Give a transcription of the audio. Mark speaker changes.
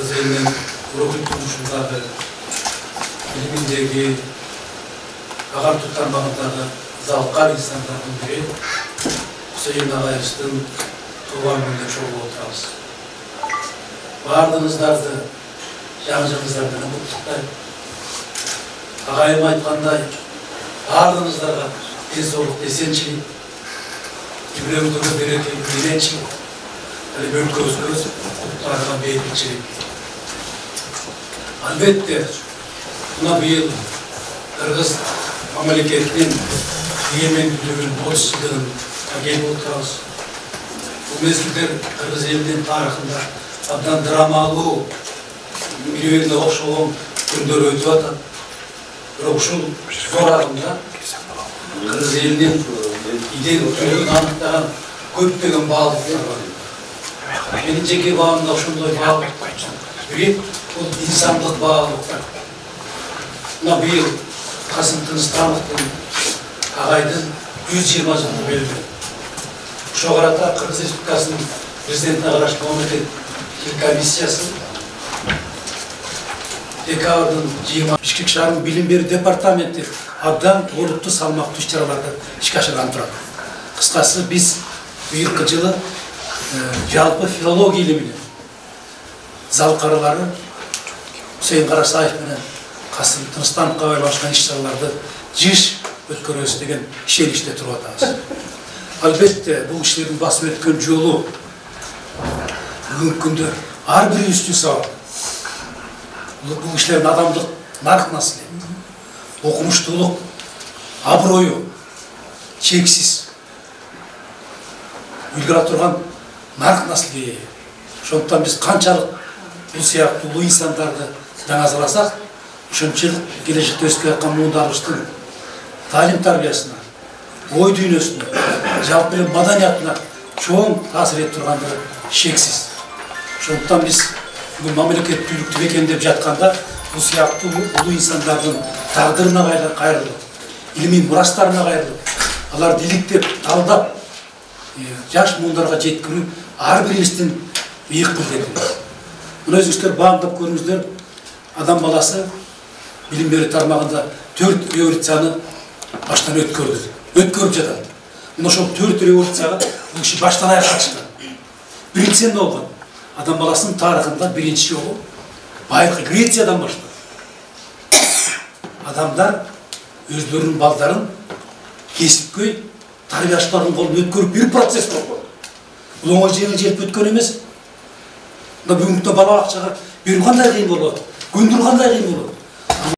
Speaker 1: Kırgız elinin örgüt turmuşundagı, bilimindegi, agartı tarmağındagı zalkar insanlardan biri Hüseyin Ağayış'tın tuğan günde çoğu oturağız. Bardığınızlardı, жаңжыңыздардан құттықтаймын. Ағайым айтқандай, барлығыңыздарға денсаулық, есеншілік, жүрегіңізге береке, мененшілік, өлкөңүз құттықтарға бейбітшілік. Әлбетте, мына биыл Кыргыз мамлекетінің егемендігінің 30 жылдығын келіп отырмыз. Бұл мезгілдер Кыргыз елінің тарихында абдан драмалуу, миллионға окшогон күндөр өтүп атат. Бирок ушул зор агымда Кыргыз элинин идеялыгын аныктаган көптөгөн баалыктар бар. Менин жеке баамда ошондой баалык бирок бул инсандык баалыктар. Мына быйыл Касым Тыныстановдун агайдын 120 жылдыгы белгилүү. Ошого карата Кыргыз Республикасынын президентине караштуу мамлекеттик комиссиясы декабрдын 20 Бишкек шаарынын билим берүү департаменти абдан олуттуу салмактуу иш-чараларды ишке ашырган турат. Кыскасы биз быйылкы жылы жалпы филология илиминин залкарлары Hüseyin Карасаев менен Касым Тыныстановго байланышкан иш-чараларды жыш өткөрөбүз деген ишеничте туруп атабыз. Албетте бул иштердин басып өткөн жолу бүгүнкү күндө ар бирибиздин сабак. Бұл кишилердин адамдык нарк насылы, окумуштуулук, аброю чексиз үлгүрө турган нарк насылга ээ. Ошондуктан биз канчалык бул сыяктуу улуу инсандарды жаңазаласак, ошончолук келечекте өсүп келаткан муундарыбыздын таалим тарбиясына, ой дүйнөсүнө, жалпы эле маданиятына чоң таасир этип тургандыгы шексиз. Ошондуктан биз бүгүн мамлекеттүүлүктү бекемдеп жатканда бул сыяктуу улуу инсандардын тагдырына кайрылып, илимий мурастарына кайрылып, аларды иликтеп, талдап, жаш муундарга жеткирүү ар бирибиздин ыйык милдетибиз. Мына өзүңүздөр баамдап көрүңүздөр, адам баласы билим берүү тармагында 4 революцияны баштан өткөрүп жатат. Мына ошол 4 революцияга бул киши баштан аякка чыккан. Биринчиси эмне болгон? Адам баласынын тарыхында биринчи жолу байыркы Грециядан баштап адамдар өздөрүнүн балдарын кесипкөй тарбияштардын колун өткөрүп бир процесс болгон. Бул оңой жеңил желп өткөн эмес. Мына бүгүнкү бала бакчага берүү кандай кыйын болот, көндүрүү кандай кыйын болот.